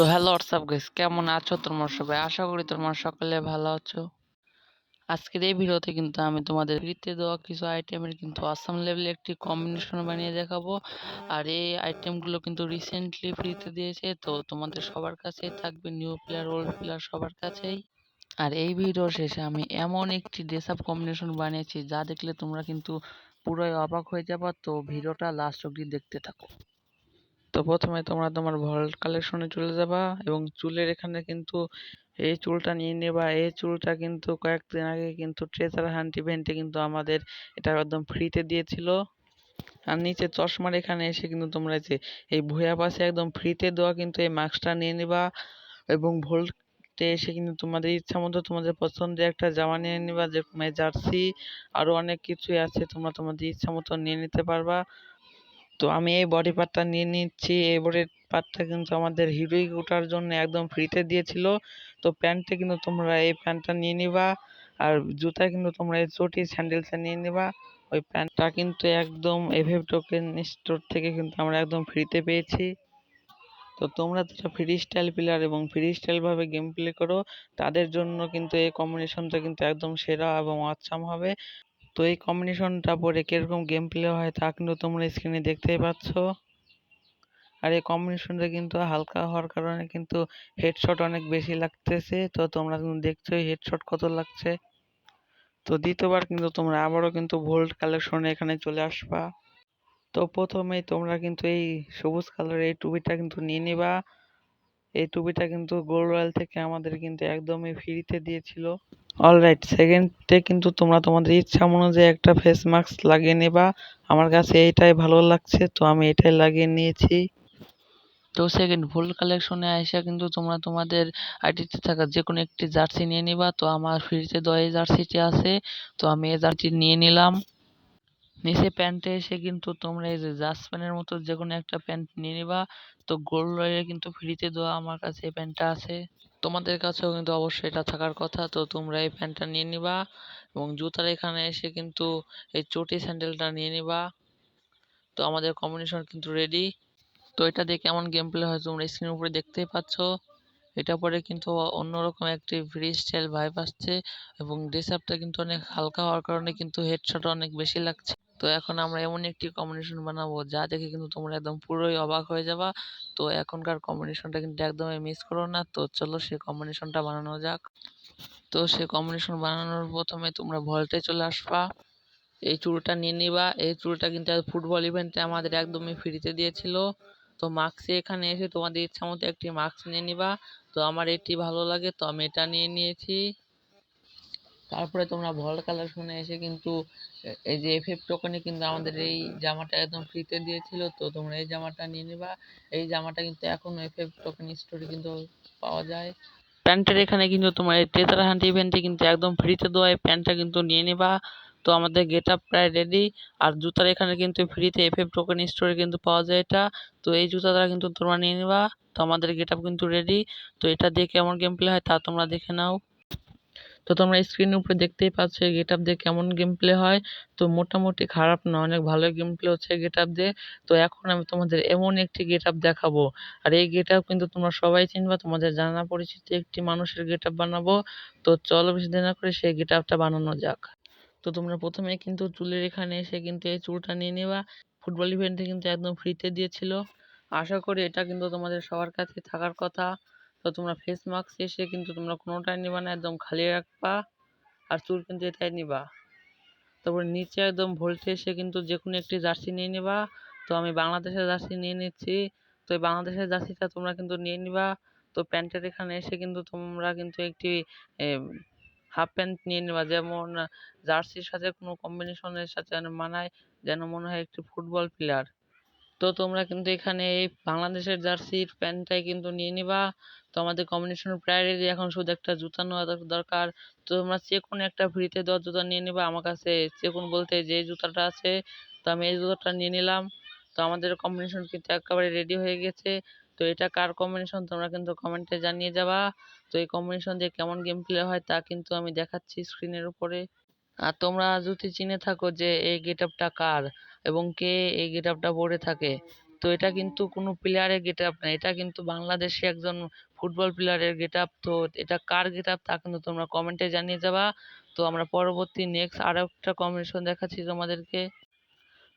তো hello WhatsApp guys, কেমন আছো তোমরা সবাই? আশা করি তোমরা সকলে ভালো আছো। আজকের এই ভিডিওতে কিন্তু আমি তোমাদের ফ্রিতে দেওয়া কিছু আইটেমের কিন্তু আসাম লেভেলে একটি কম্বিনেশন বানিয়ে দেখাবো। আর এই আইটেমগুলো কিন্তু রিসেন্টলি ফ্রিতে দিয়েছে, তো তোমাদের সবার কাছেই থাকবে, নিউ প্লেয়ার ওল্ড প্লেয়ার সবার কাছেই। আর এই ভিডিও শেষে আমি এমন একটি ড্রেস আপ কম্বিনেশন বানিয়েছি যা দেখলে তোমরা কিন্তু পুরোই অবাক হয়ে যাবে। তো ভিডিওটা লাস্ট অবধি দেখতে থাকো। তো প্রথমে তোমরা তোমার ভল্ট কালেকশনে চলে যাবা এবং চুলের এখানে কিন্তু এই চুলটা নিয়ে নেবা। এই চুলটা কিন্তু কয়েকদিন আগে কিন্তু ট্রেজার হান্ট ইভেন্টে কিন্তু আমাদের এটা একদম ফ্রিতে দিয়েছিল। আর নিচে চশমার এখানে এসে কিন্তু তোমরা যে এই ভুয়া পাশে একদম ফ্রিতে দেওয়া কিন্তু এই মাস্কটা নিয়ে নেবা এবং ভোল্টে এসে কিন্তু তোমাদের ইচ্ছা মতো তোমাদের পছন্দের একটা জামা নিয়ে নিবা, যেরকম এই জার্সি আরো অনেক কিছুই আছে, তোমরা তোমাদের ইচ্ছা মতো নিয়ে নিতে পারবা। তো আমি এই বডি পার্টটা নিয়ে নিচ্ছি। এই বডি পার্টটা কিন্তু আমাদের হিরোইক ওঠার জন্য একদম ফ্রিতে দিয়েছিল। তো প্যান্টে কিন্তু তোমরা এই প্যান্টটা নিয়ে নিবা, আর জুতায় কিন্তু তোমরা এই চটি স্যান্ডেলটা নিয়ে নিবা। ওই প্যান্টটা কিন্তু একদম এভএফ টোকেন স্টোর থেকে কিন্তু আমরা একদম ফ্রিতে পেয়েছি। তো তোমরা যারা ফ্রি স্টাইল প্লেয়ার এবং ফ্রি স্টাইল ভাবে গেম প্লে করো, তাদের জন্য কিন্তু এই কম্বিনেশনটা কিন্তু একদম সেরা এবং অসাম হবে। তো এই কম্বিনেশনটা পরে কিরকম গেম প্লে হয় তা কিন্তু তোমরা স্ক্রিনে দেখতেই পাচ্ছ। আর এই কম্বিনেশনটা কিন্তু হালকা হওয়ার কারণে কিন্তু হেডশট অনেক বেশি লাগতেছে। তো তোমরা কিন্তু দেখছোই হেডশট কত লাগছে। তো দ্বিতীয়বার কিন্তু তোমরা আবারও কিন্তু ভোল্ট কালেকশনে এখানে চলে আসবা। তো প্রথমেই তোমরা কিন্তু এই সবুজ কালারের এই টুপিটা কিন্তু নিয়ে নিবা। এই টুপিটা কিন্তু গোল্ড রয়্যাল থেকে আমাদের কিন্তু একদমই ফ্রিতে দিয়েছিল। অলরাইট, সেকেন্ডে কিন্তু তোমরা তোমাদের ইচ্ছা অনুযায়ী একটা ফেস মাস্ক লাগিয়ে নেবা। আমার কাছে এইটাই ভালো লাগছে, তো আমি এটাই লাগিয়ে নিয়েছি। তো সেকেন্ড ভুল কালেকশনে আইসা কিন্তু তোমরা তোমাদের আইডিতে থাকা যে কোনো একটি জার্সি নিয়ে নিবা। তো আমার ফ্রিতে দেওয়া এই জার্সিটি আছে, তো আমি এই জার্সি নিয়ে নিলাম। নিচে প্যান্টে এসে কিন্তু তোমরা এই যে জাসপ্যানের মতো যে কোনো একটা প্যান্ট নিয়ে নিবা। তো গোল্ড রয়ের কিন্তু ফ্রিতে দেওয়া আমার কাছে এই প্যান্টটা আছে, তোমাদের কাছেও কিন্তু অবশ্যই এটা থাকার কথা। তো তোমরা এই প্যান্টটা নিয়ে নিবা এবং জুতার এখানে এসে কিন্তু এই চটি স্যান্ডেলটা নিয়ে নিবা। তো আমাদের কম্বিনেশন কিন্তু রেডি। তো এটা দিয়ে কেমন গেম প্লে হয় তোমরা স্ক্রিনের উপরে দেখতেই পাচ্ছ। এটা পরে কিন্তু অন্যরকম একটি ফ্রি স্টাইল ভাইব আসছে এবং ড্রেস আপটা কিন্তু অনেক হালকা হওয়ার কারণে কিন্তু হেডশট অনেক বেশি লাগছে। তো এখন আমরা এমন একটি কম্বিনেশন বানাবো যা দেখে কিন্তু তোমরা একদম পুরোই অবাক হয়ে যাবা। তো এখনকার কম্বিনেশনটা কিন্তু একদমই মিস করো না। তো চলো সেই কম্বিনেশনটা বানানো যাক। তো সেই কম্বিনেশন বানানোর প্রথমে তোমরা ভল্টে চলে আসবা। এই চুড়িটা নিয়ে নিবা। এই চুড়িটা কিন্তু ফুটবল ইভেন্টে আমাদের একদমই ফ্রিতে দিয়েছিল। তো মাস্কে এখানে এসে তোমাদের ইচ্ছা মতো একটি মাস্ক নিয়ে নিবা। তো আমার এটি ভালো লাগে, তো আমি এটা নিয়ে নিয়েছি। তারপরে তোমরা ভল্ট কালেকশনে এসে কিন্তু এই যে এফএফ টোকেনে কিন্তু আমাদের এই জামাটা একদম ফ্রিতে দিয়েছিল। তো তোমরা এই জামাটা নিয়ে নিবা। এই জামাটা কিন্তু এখন এফএফ টোকেন স্টোরে কিন্তু পাওয়া যায়। প্যান্টের এখানে কিন্তু তোমার এই ট্রেজার হান্ট ইভেন্টে কিন্তু একদম ফ্রিতে দেওয়া এই প্যান্টটা কিন্তু নিয়ে নিবা। তো আমাদের গেট আপ প্রায় রেডি। আর জুতার এখানে কিন্তু ফ্রিতে এফএফ টোকেন স্টোরে কিন্তু পাওয়া যায় এটা। তো এই জুতাটা কিন্তু তোমরা নিয়ে নিবা। তো আমাদের গেট আপ কিন্তু রেডি। তো এটা দিয়ে কেমন গেম প্লে হয় তা তোমরা দেখে নাও। তো তোমরা স্ক্রিনের উপরে দেখতেই পাচ্ছ এই গেট আপ দিয়ে কেমন গেম প্লে হয়। তো মোটামুটি খারাপ না, অনেক ভালো গেম প্লে হচ্ছে গেট আপ দিয়ে। তো এখন আমি তোমাদের এমন একটি গেট আপ দেখাবো, আর এই গেট আপ কিন্তু তোমরা সবাই চিনবা, তোমাদের জানা পরিচিত একটি মানুষের গেট আপ বানাবো। তো চলো বেশি দেরি না করে সেই গেট আপটা বানানো যাক। তো তোমরা প্রথমে কিন্তু চুলের এখানে এসে কিন্তু এই চুলটা নিয়ে নেবা। ফুটবল ইভেন্টে কিন্তু একদম ফ্রিতে দিয়েছিল। আশা করি এটা কিন্তু তোমাদের সবার কাছে থাকার কথা। তো তোমরা ফেস মাস্ক এসে কিন্তু তোমরা কোনোটাই নিবা না, একদম খালি রাখবা। আর চুল কিন্তু এটাই নিবা। তারপর নিচে একদম ভোল্টে এসে কিন্তু যে কোনো একটি জার্সি নিয়ে নিবা। তো আমি বাংলাদেশের জার্সি নিয়ে নিচ্ছি। তো এই বাংলাদেশের জার্সিটা তোমরা কিন্তু নিয়ে নিবা। তো প্যান্টের এখানে এসে কিন্তু তোমরা কিন্তু একটি হাফ প্যান্ট নিয়ে নিবা, যেমন জার্সির সাথে কোনো কম্বিনেশনের সাথে যেন মানায়, যেন মনে হয় একটি ফুটবল প্লেয়ার। তো তোমরা কিন্তু এখানে এই বাংলাদেশের জার্সির প্যান্টটাই কিন্তু নিয়ে নিবা। তো আমাদের কম্বিনেশন প্রায় রেডি, এখন শুধু একটা জুতা নেওয়া দরকার। তো তোমরা যে কোনো একটা ফ্রিতে দেওয়া জুতা নিয়ে নিবা। আমার কাছে যে কোনো বলতে যে জুতাটা আছে, তো আমি এই জুতাটা নিয়ে নিলাম। তো আমাদের কম্বিনেশন কিন্তু একেবারে রেডি হয়ে গেছে। তো এটা কার কম্বিনেশন তোমরা কিন্তু কমেন্টে জানিয়ে যাবা। তো এই কম্বিনেশন দিয়ে কেমন গেম প্লে হয় তা কিন্তু আমি দেখাচ্ছি স্ক্রিনের উপরে। আর তোমরা যদি চিনে থাকো যে এই গেট আপটা কার এবং কে এই গেট আপটা পরে থাকে, তো এটা কিন্তু কোনো প্লেয়ারের গেট আপ না, এটা কিন্তু বাংলাদেশে একজন ফুটবল প্লেয়ারের গেট আপ। তো এটা কার গেট আপ তা কিন্তু তোমরা কমেন্টে জানিয়ে যাবা। তো আমরা পরবর্তী নেক্সট আরও একটা কম্বিনেশন দেখাচ্ছি তোমাদেরকে।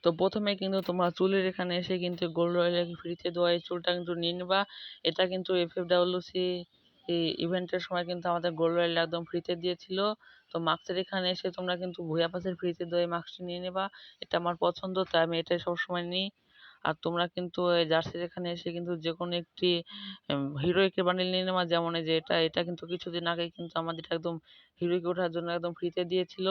তো প্রথমে কিন্তু তোমরা চুলের এখানে এসে কিন্তু গোল্ড রয়্যাল ফ্রিতে দেওয়া এই চুলটা কিন্তু নিয়ে নিবা। এটা কিন্তু এফএফডব্লিউসি ইভেন্টের সময় কিন্তু আমাদের গোল্ড রয়্যাল একদম ফ্রিতে দিয়েছিল। তো মাস্কের এখানে এসে তোমরা কিন্তু ভুয়া পাসের ফ্রিতে দেওয়া এই মাস্কটি নিয়ে নেবা। এটা আমার পছন্দ, তাই আমি এটাই সবসময় নিই। আর তোমরা কিন্তু এই জার্সির এখানে এসে কিন্তু যে কোনো একটি হিরোইকের বান্ডিল নিয়ে নেওয়া, যেমন এই যে এটা কিন্তু কিছুদিন আগে কিন্তু আমাদের একদম হিরোইকে ওঠার জন্য একদম ফ্রিতে দিয়েছিল।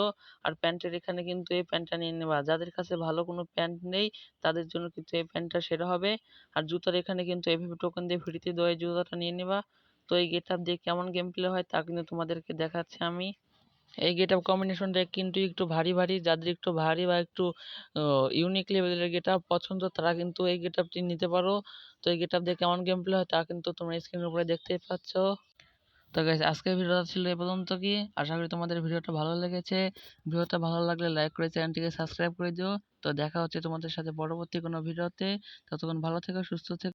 আর প্যান্টের এখানে কিন্তু এই প্যান্টটা নিয়ে নেবা, যাদের কাছে ভালো কোনো প্যান্ট নেই তাদের জন্য কিন্তু এই প্যান্টটা সেরা হবে। আর জুতার এখানে কিন্তু এভাবে টোকেন দিয়ে ফ্রিতে দেওয়া এই জুতাটা নিয়ে নেবা। তো এই গেট আপ দিয়ে কেমন গেম প্লে হয় তা কিন্তু তোমাদেরকে দেখাচ্ছি আমি। এই গেট আপ কম্বিনেশনটা কিন্তু একটু ভারী ভারী, যাদের একটু ভারী বা একটু ইউনিক লেভেলের গেট আপ পছন্দ তারা কিন্তু এই গেট আপটি নিতে পারো। তো এই গেট আপ দিয়ে কেমন গেম প্লে হয় তা কিন্তু তোমরা স্ক্রিনের উপরে দেখতেই পাচ্ছ। তো গাইস, আজকের ভিডিওটা ছিল এ পর্যন্ত। কি আশা করি তোমাদের ভিডিওটা ভালো লেগেছে। ভিডিওটা ভালো লাগলে লাইক করে চ্যানেলটিকে সাবস্ক্রাইব করে দিও। তো দেখা হচ্ছে তোমাদের সাথে পরবর্তী কোনো ভিডিওতে। ততক্ষণ ভালো থেকো, সুস্থ থেকো।